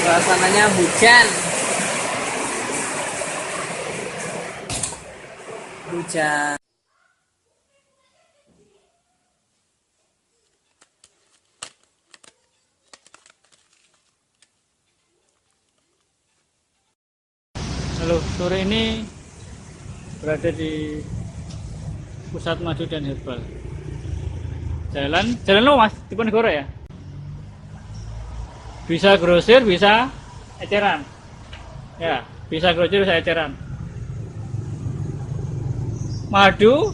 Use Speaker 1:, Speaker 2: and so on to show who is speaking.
Speaker 1: Suasananya hujan. Hujan.
Speaker 2: Halo, sore ini berada di Pusat Madu dan Herbal. Jalan lo mas, Diponegoro ya? Bisa grosir, bisa eceran. Ya, bisa grosir, bisa eceran. Madu